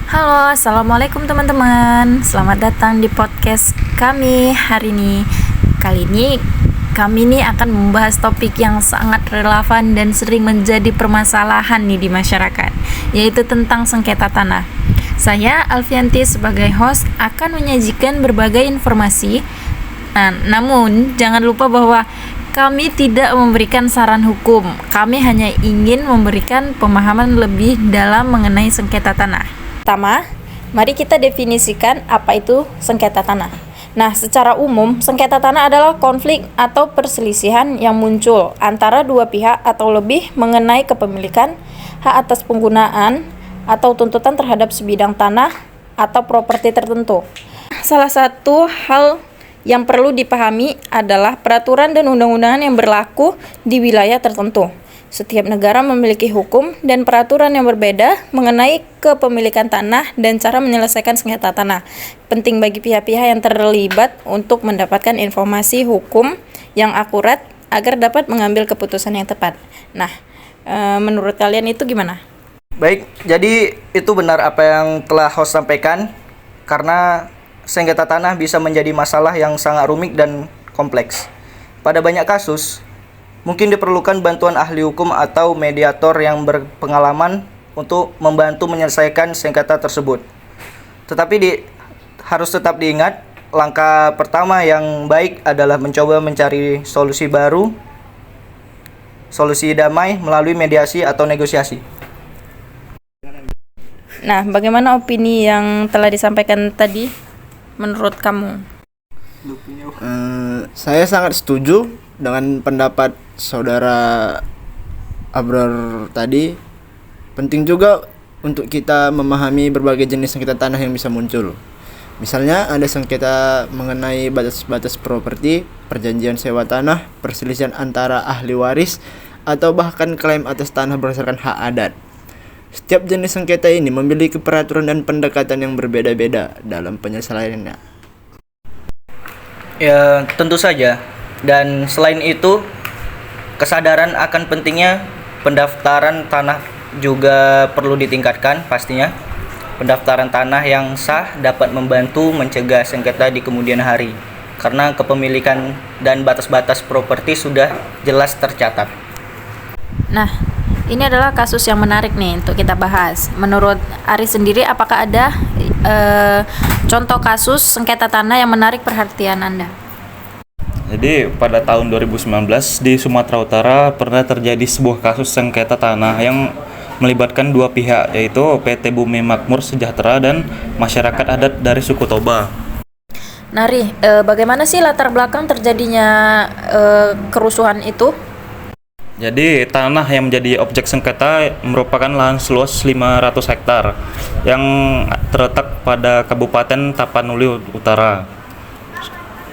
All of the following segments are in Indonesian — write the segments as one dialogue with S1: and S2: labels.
S1: Halo, assalamualaikum teman-teman. Selamat datang di podcast kami hari ini. Kali ini kami akan membahas topik yang sangat relevan dan sering menjadi permasalahan di masyarakat, yaitu tentang sengketa tanah. Saya Alfianti sebagai host akan menyajikan berbagai informasi. Namun jangan lupa bahwa kami tidak memberikan saran hukum. Kami hanya ingin memberikan pemahaman lebih dalam mengenai sengketa tanah. Pertama, mari kita definisikan apa itu sengketa tanah. Nah, secara umum, sengketa tanah adalah konflik atau perselisihan yang muncul antara dua pihak atau lebih mengenai kepemilikan, hak atas penggunaan, atau tuntutan terhadap sebidang tanah atau properti tertentu. Salah satu hal yang perlu dipahami adalah peraturan dan undang-undangan yang berlaku di wilayah tertentu. Setiap negara memiliki hukum dan peraturan yang berbeda mengenai kepemilikan tanah dan cara menyelesaikan sengketa tanah. Penting bagi pihak-pihak yang terlibat untuk mendapatkan informasi hukum yang akurat agar dapat mengambil keputusan yang tepat. Nah, menurut kalian itu gimana?
S2: Baik, jadi itu benar apa yang telah host sampaikan, karena sengketa tanah bisa menjadi masalah yang sangat rumit dan kompleks. Pada banyak kasus, mungkin diperlukan bantuan ahli hukum atau mediator yang berpengalaman untuk membantu menyelesaikan sengketa tersebut. Tetapi harus tetap diingat, langkah pertama yang baik adalah mencoba mencari solusi baru, solusi damai melalui mediasi atau negosiasi.
S1: Nah, bagaimana opini yang telah disampaikan tadi menurut kamu?
S3: Saya sangat setuju dengan pendapat saudara Abrar tadi. Penting juga untuk kita memahami berbagai jenis sengketa tanah yang bisa muncul. Misalnya ada sengketa mengenai batas-batas properti, perjanjian sewa tanah, perselisihan antara ahli waris, atau bahkan klaim atas tanah berdasarkan hak adat. Setiap jenis sengketa ini memiliki peraturan dan pendekatan yang berbeda-beda dalam penyelesaiannya.
S2: Ya, tentu saja. Dan selain itu, kesadaran akan pentingnya pendaftaran tanah juga perlu ditingkatkan pastinya. Pendaftaran tanah yang sah dapat membantu mencegah sengketa di kemudian hari, karena kepemilikan dan batas-batas properti sudah jelas tercatat.
S1: Nah, ini adalah kasus yang menarik untuk kita bahas. Menurut Ari sendiri, apakah ada contoh kasus sengketa tanah yang menarik perhatian Anda?
S4: Jadi pada tahun 2019 di Sumatera Utara pernah terjadi sebuah kasus sengketa tanah yang melibatkan dua pihak, yaitu PT Bumi Makmur Sejahtera dan masyarakat adat dari suku Toba.
S1: Nari, bagaimana sih latar belakang terjadinya kerusuhan itu?
S4: Jadi tanah yang menjadi objek sengketa merupakan lahan seluas 500 hektar yang terletak pada Kabupaten Tapanuli Utara.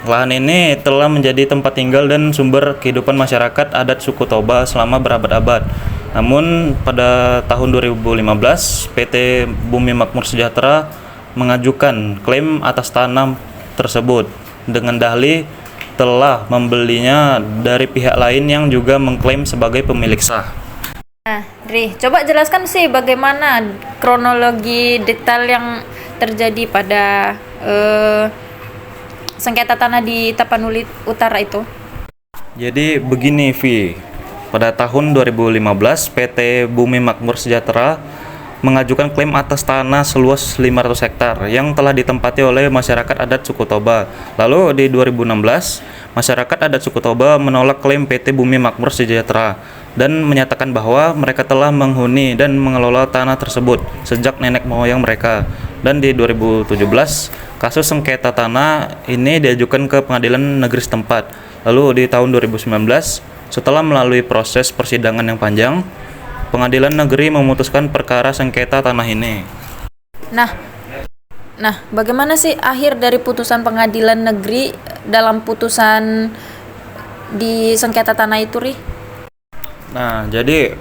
S4: Lahan ini telah menjadi tempat tinggal dan sumber kehidupan masyarakat adat suku Toba selama berabad-abad. Namun pada tahun 2015, PT Bumi Makmur Sejahtera mengajukan klaim atas tanah tersebut dengan dalih telah membelinya dari pihak lain yang juga mengklaim sebagai pemilik sah.
S1: Nah, Ri, coba jelaskan sih bagaimana kronologi detail yang terjadi pada sengketa tanah di Tapanuli Utara itu.
S4: Jadi begini, Vi. Pada tahun 2015, PT Bumi Makmur Sejahtera mengajukan klaim atas tanah seluas 500 hektar yang telah ditempati oleh masyarakat adat suku Toba. Lalu di 2016, masyarakat adat suku Toba menolak klaim PT Bumi Makmur Sejahtera dan menyatakan bahwa mereka telah menghuni dan mengelola tanah tersebut sejak nenek moyang mereka. Dan di 2017, kasus sengketa tanah ini diajukan ke pengadilan negeri setempat. Lalu di tahun 2019, setelah melalui proses persidangan yang panjang, pengadilan negeri memutuskan perkara sengketa tanah ini.
S1: Nah, bagaimana sih akhir dari putusan pengadilan negeri dalam putusan di sengketa tanah itu, Ri?
S4: Nah, jadi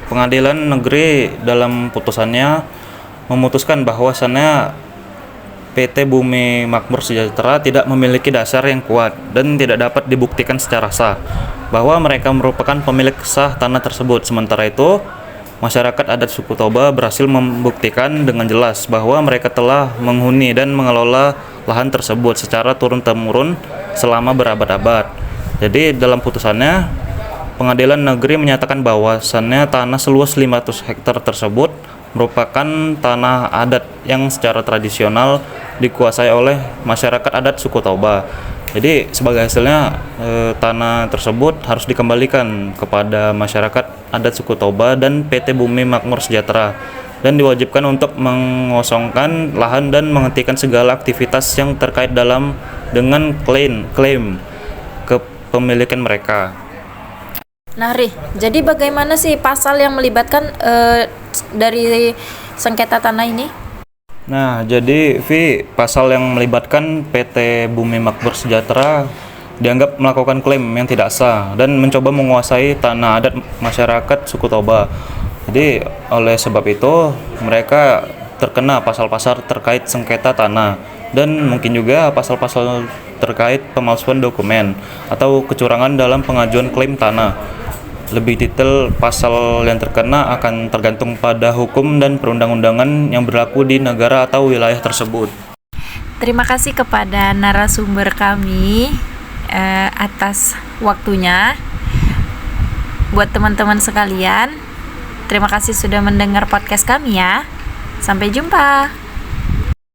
S4: pengadilan negeri dalam putusannya memutuskan bahwasannya PT Bumi Makmur Sejahtera tidak memiliki dasar yang kuat dan tidak dapat dibuktikan secara sah bahwa mereka merupakan pemilik sah tanah tersebut. Sementara itu, masyarakat adat suku Toba berhasil membuktikan dengan jelas bahwa mereka telah menghuni dan mengelola lahan tersebut secara turun-temurun selama berabad-abad. Jadi dalam putusannya, Pengadilan Negeri menyatakan bahwasannya tanah seluas 500 hektar tersebut merupakan tanah adat yang secara tradisional dikuasai oleh masyarakat adat suku Toba. Jadi sebagai hasilnya tanah tersebut harus dikembalikan kepada masyarakat adat suku Toba dan PT Bumi Makmur Sejahtera, dan diwajibkan untuk mengosongkan lahan dan menghentikan segala aktivitas yang terkait dengan klaim kepemilikan mereka.
S1: Nah, Ri, jadi bagaimana sih pasal yang melibatkan dari sengketa tanah ini?
S4: Nah, jadi pasal yang melibatkan PT Bumi Makmur Sejahtera dianggap melakukan klaim yang tidak sah dan mencoba menguasai tanah adat masyarakat suku Toba. Jadi oleh sebab itu mereka terkena pasal-pasal terkait sengketa tanah dan mungkin juga pasal-pasal terkait pemalsuan dokumen atau kecurangan dalam pengajuan klaim tanah. Lebih detail pasal yang terkena akan tergantung pada hukum dan perundang-undangan yang berlaku di negara atau wilayah tersebut.
S1: Terima kasih kepada narasumber kami atas waktunya. Buat teman-teman sekalian, terima kasih sudah mendengar podcast kami ya. Sampai jumpa.